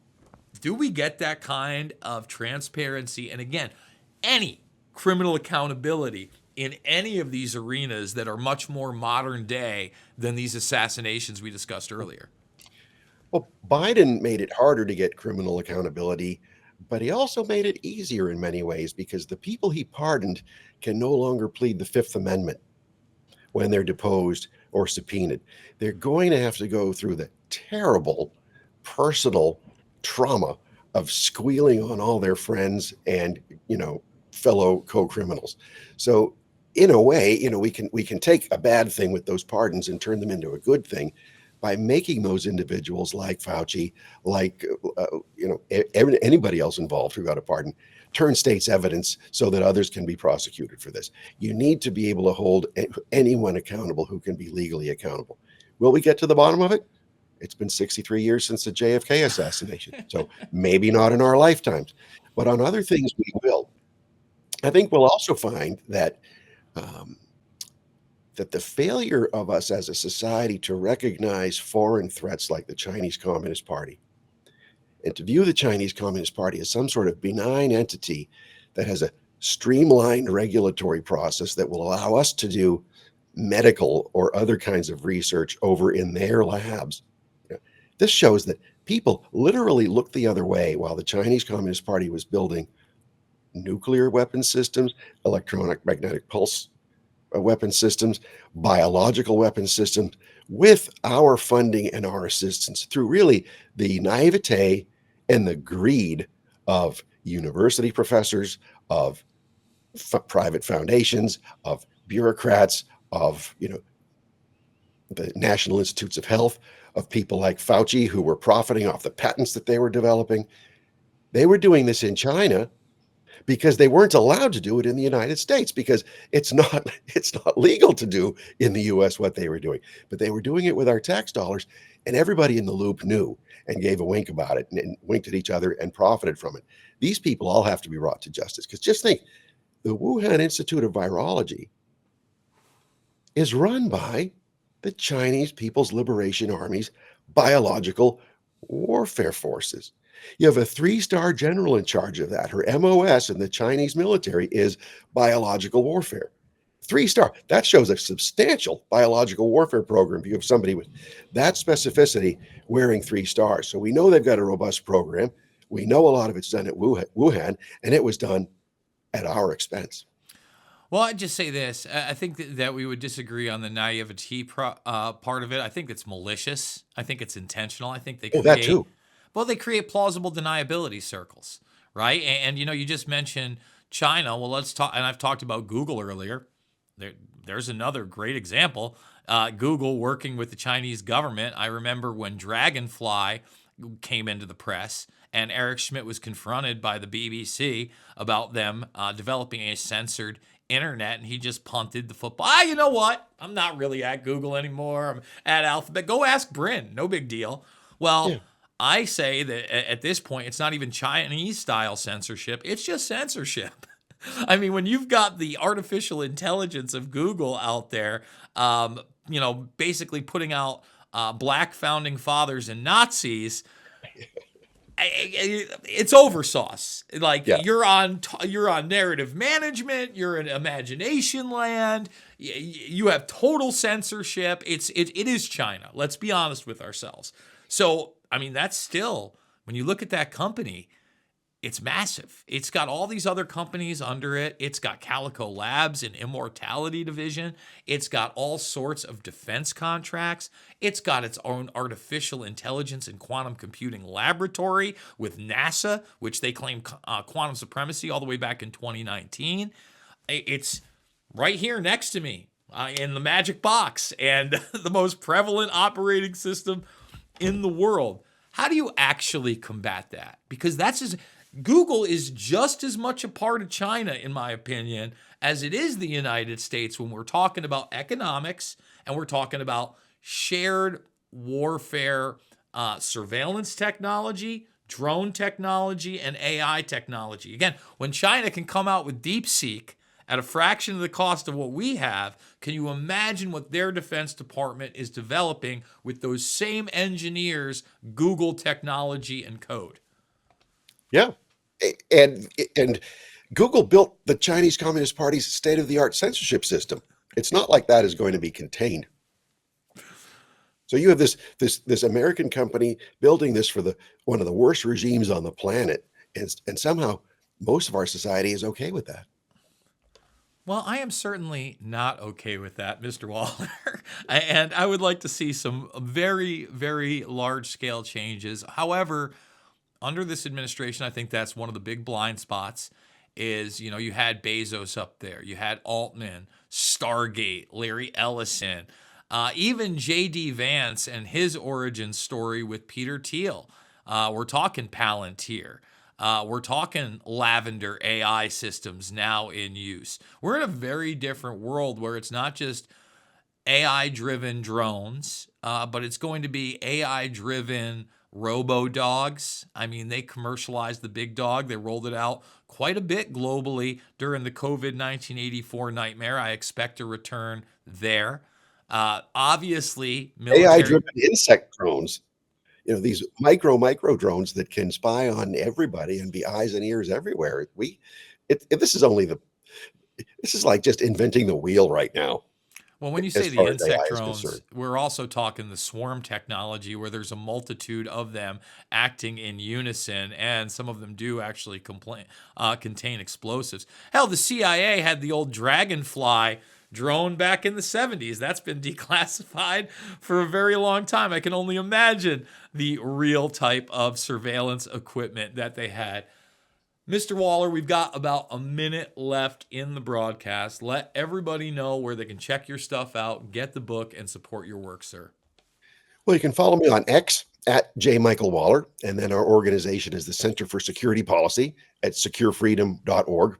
do we get that kind of transparency? And again, any criminal accountability in any of these arenas that are much more modern day than these assassinations we discussed earlier? Well, Biden made it harder to get criminal accountability, but he also made it easier in many ways because the people he pardoned can no longer plead the Fifth Amendment when they're deposed or subpoenaed. They're going to have to go through the terrible personal trauma of squealing on all their friends and, fellow co-criminals. So in a way, we can take a bad thing with those pardons and turn them into a good thing. by making those individuals like Fauci, like anybody else involved who got a pardon, turn state's evidence so that others can be prosecuted for this. You need to be able to hold anyone accountable who can be legally accountable. Will we get to the bottom of it? It's been 63 years since the JFK assassination, so maybe not in our lifetimes, but on other things we will. I think we'll also find that that the failure of us as a society to recognize foreign threats like the Chinese Communist Party and to view the Chinese Communist Party as some sort of benign entity that has a streamlined regulatory process that will allow us to do medical or other kinds of research over in their labs. This shows that people literally looked the other way while the Chinese Communist Party was building nuclear weapon systems, electronic magnetic pulse weapon systems, biological weapon systems, with our funding and our assistance through really the naivete and the greed of university professors, of private foundations, of bureaucrats, of the National Institutes of Health, of people like Fauci who were profiting off the patents that they were developing. They were doing this in China because they weren't allowed to do it in the United States, because it's not legal to do in the US what they were doing. But they were doing it with our tax dollars, and everybody in the loop knew and gave a wink about it and winked at each other and profited from it. These people all have to be brought to justice, because just think, the Wuhan Institute of Virology is run by the Chinese People's Liberation Army's biological warfare forces. You have a 3-star general in charge of that. Her MOS in the Chinese military is biological warfare. 3-star. That shows a substantial biological warfare program. If you have somebody with that specificity wearing 3 stars. So we know they've got a robust program. We know a lot of it's done at Wuhan, and it was done at our expense. Well, I'd just say this. I think that we would disagree on the naivety part of it. I think it's malicious. I think it's intentional. I think they create, that too. Well, they create plausible deniability circles, right? And you just mentioned China. Well, let's talk. And I've talked about Google earlier. There's another great example. Google working with the Chinese government. I remember when Dragonfly came into the press, and Eric Schmidt was confronted by the BBC about them developing a censored internet, and he just punted the football. You know what? I'm not really at Google anymore. I'm at Alphabet. Go ask Brin. No big deal. Well, yeah. I say that at this point, it's not even Chinese-style censorship. It's just censorship. I mean, when you've got the artificial intelligence of Google out there, basically putting out black founding fathers and Nazis, it's oversauce. Like, yeah. You're on narrative management. You're in imagination land. You have total censorship. It is China. Let's be honest with ourselves. So, I mean, that's still, when you look at that company, it's massive. It's got all these other companies under it. It's got Calico Labs and Immortality Division. It's got all sorts of defense contracts. It's got its own artificial intelligence and quantum computing laboratory with NASA, which they claim quantum supremacy all the way back in 2019. It's right here next to me in the magic box, and the most prevalent operating system in the world. How do you actually combat that? Because Google is just as much a part of China, in my opinion, as it is the United States when we're talking about economics and we're talking about shared warfare, surveillance technology, drone technology, and AI technology. Again, when China can come out with DeepSeek at a fraction of the cost of what we have, can you imagine what their Defense Department is developing with those same engineers, Google technology and code? Yeah. And Google built the Chinese Communist Party's state-of-the-art censorship system. It's not like that is going to be contained. So you have this American company building this for one of the worst regimes on the planet, and somehow most of our society is okay with that. Well, I am certainly not okay with that, Mr. Waller. And I would like to see some very, very large-scale changes. However, under this administration, I think that's one of the big blind spots is, you had Bezos up there. You had Altman, Stargate, Larry Ellison. Even J.D. Vance and his origin story with Peter Thiel. We're talking Palantir. We're talking Lavender AI systems now in use. We're in a very different world where it's not just AI-driven drones, but it's going to be AI-driven robo-dogs. I mean, they commercialized the big dog. They rolled it out quite a bit globally during the COVID 1984 nightmare. I expect a return there. Obviously, military... AI-driven insect drones. You know, these micro drones that can spy on everybody and be eyes and ears everywhere. This is like just inventing the wheel right now. Well, when you say the insect drones, we're also talking the swarm technology where there's a multitude of them acting in unison, and some of them do actually contain explosives. Hell, the CIA had the old Dragonfly drone back in the 70s. That's been declassified for a very long time. I can only imagine the real type of surveillance equipment that they had. Mr. Waller, we've got about a minute left in the broadcast. Let everybody know where they can check your stuff out, get the book, and support your work, sir. Well, you can follow me on X at jmichaelwaller, and then our organization is the Center for Security Policy at securefreedom.org.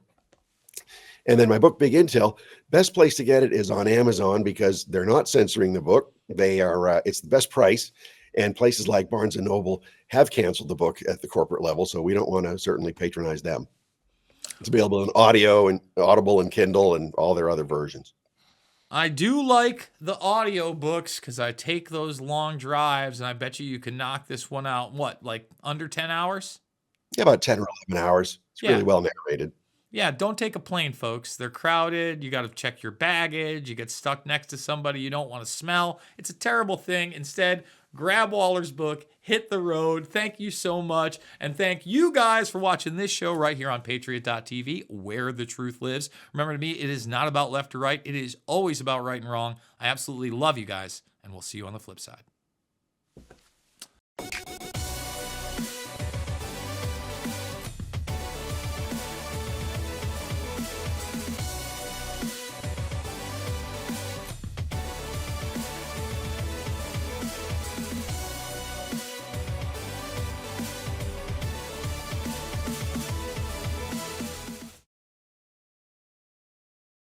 And then my book, Big Intel, best place to get it is on Amazon because they're not censoring the book. They are, it's the best price. And places like Barnes & Noble have canceled the book at the corporate level, so we don't want to certainly patronize them. It's available in audio and Audible and Kindle and all their other versions. I do like the audio books because I take those long drives, and I bet you can knock this one out, what, like under 10 hours? Yeah, about 10 or 11 hours. It's really well narrated. Yeah, don't take a plane, folks. They're crowded. You got to check your baggage. You get stuck next to somebody you don't want to smell. It's a terrible thing. Instead, grab Waller's book, hit the road. Thank you so much. And thank you guys for watching this show right here on Patriot.tv, where the truth lives. Remember, to me, it is not about left or right. It is always about right and wrong. I absolutely love you guys, and we'll see you on the flip side.